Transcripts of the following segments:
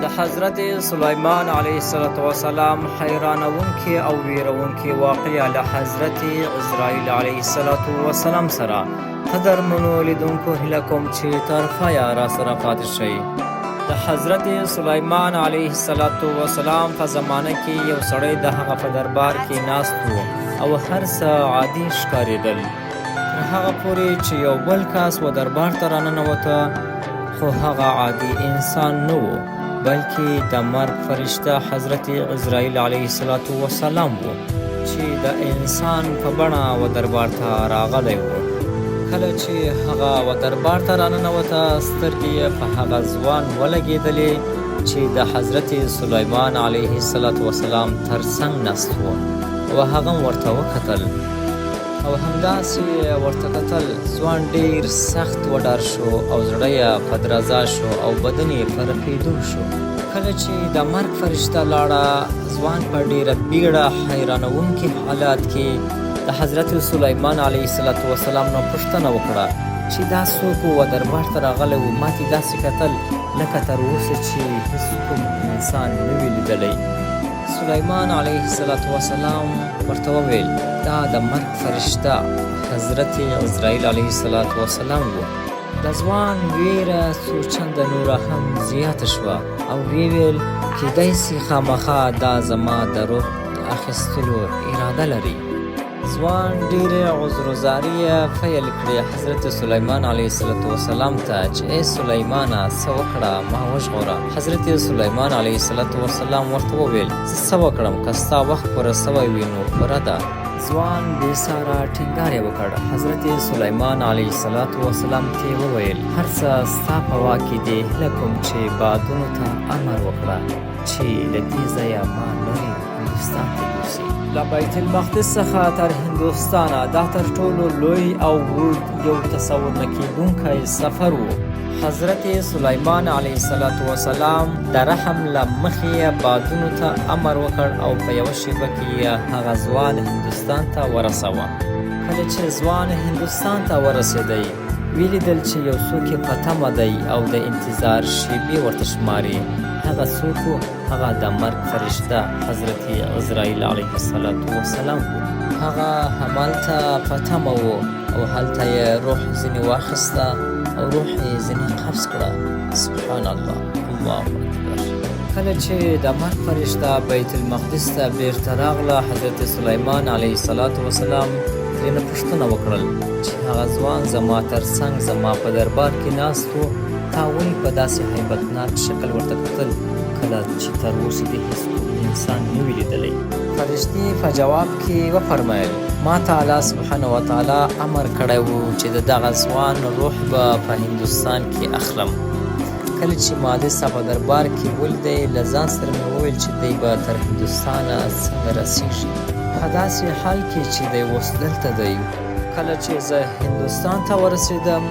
د حضرت سلیمان علیه السلام حیرانونکې او ویرونکې واقعه له حضرت عزراییل علیه السلام سره قدرمنو لیدونکو هیله کوم چې طرفه یا را سره پاتې شئ. د حضرت سلیمان علیه السلام په زمانه کې یو سړی د هغه په دربار کې ناست و او هر څه عادي ښکارېدل تر هغه پورې چې یو بل کس و دربار ته راننوته، خو هغه عادي انسان نه و بلکې د مرګ فرشته حضرت عزراییل علیه السلام و چې د انسان په بڼه و دربار ته راغلی و. کله چې هغه و دربار ته راننوته، سترګې یې په هغه ځوان ولګېدلې چې د حضرت سلیمان علیه السلام تر څنګ ناست و او هغه ورته وکتل او همداسې ورته کتل. ځوان ډېر سخت وډار شو او زړه یې په درزا شو او بدن یې په رپېدو شو. کله چې د مرګ فرشته لاړه، ځوان په ډېره بیړه حیرانونکي حالات کې د حضرت سلیمان علیه السلام نه پوښتنه وکړه چې دا څوک و دربار ته راغلی و. ما ته داسې کتل لکه تر اوسه چې هېڅ کوم انسان نه وي لیدلی. سلیمان علیه السلام ورته وویل دا د مرګ فرشته حضرت عزراییل علیه السلام و. د ځوان ویره څو چنده نوره هم زیاته شوه او ویل کیدای سي خامخا دا زما د روح د اخیستلو اراده لري. ځوان ډېرې عذرګزاري پیل کړې حضرت سلیمان علیه السلام ته چې ای سلیمانه څه وکړه، ما وژغوره. حضرت سلیمان علیه السلام ورته وویل زه څه وکړم، که ستا وخت پوره سوی وي نو پوره ده. ځوان بې ساره ټینګار یې وکړ. حضرت سلیمان علیه السلام ته وویل هر څه ستا په واک کې دی، هیله کوم چې بادونو ته امر وکړه چې له دې ځایه ما لرې هندوستان ته یوسي. له بیت المقدس څخه تر هندوستانه دا تر ټولو لوی او اوږد یو تصور نه کېدونکی سفر و. حضرت سلیمان علیه السلام د رحم له مخې بادونو ته امر وکړ او په یوه شیبه کې هغه ځوان هندوستان ته ورسوه. کله چې ځوان هندوستان ته ورسېدی، ولیدل چې یو څوک یې په تمه دی او د انتظار شیبې ورته شماري. هغه څوک و، هغه د مرګ فرشته حضرت عزراییل علیه السلام و. هغه همالته په تمه و او هلته یې روح ځینې واخیسته او روح یې ځینې قبض کړه. سبحان الله، الله اکبر. کله چې د مرګ فرشته بیت المقدس ته بیرته راغله، حضرت سلیمان علیه السلام ترېنه پوښتنه وکړل چې هغه ځوان زما تر څنګ زما په دربار کې ناست و، تا ولې په داسې هیبتناک شکل ورته کتل کله چې تر اوسه دې هېڅ کوم انسان نه وي لیدلی؟ فرشتې په جواب کې وفرمیل ما ته الله سبحانه وتعالی امر کړی و چې د دغه ځوان روح به په هندوستان کې اخلم. کله چې ما دې ستا په دربار کې ولیدی، له ځان سره مې وویل چې دی به تر هندوستانه څنګه رسیږي، په داسې حال کې چې دی اوس دلته دی. کله چې زه هندوستان ته ورسېدم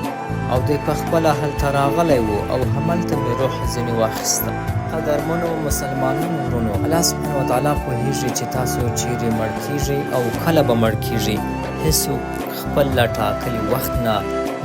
او دی په خپله هلته راغلی و او هملته مې روح ځینې واخیسته. قدرمنو مسلمانانو ورونو، الله سبحانه وتعالی پوهېږي چې تاسو چیرې مړ کیږئ او کله به مړ کیږئ. هېڅوک خپل له ټاکلي وخت نه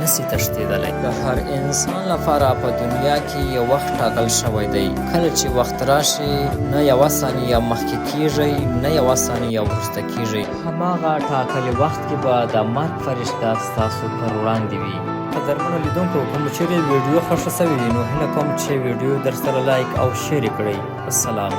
نسي تښتېدلی. د هر انسان لپاره په دنیا کې یو وخت ټاکل شوی دی. کله چې وخت راشي، نه یوه ثانیه مخکې کیږئ نه یوه ثانیه وروسته کیږئ. هماغه ټاکلي وخت کې به د مرګ فرشته ستاسو پر وړاندې وي. قدرمنو لیدونکو، کوم چیرې ویډیو خوښه سوې وي نو هیله کوم چې ویډیو در سره لایک او شیر کړئ. السلام.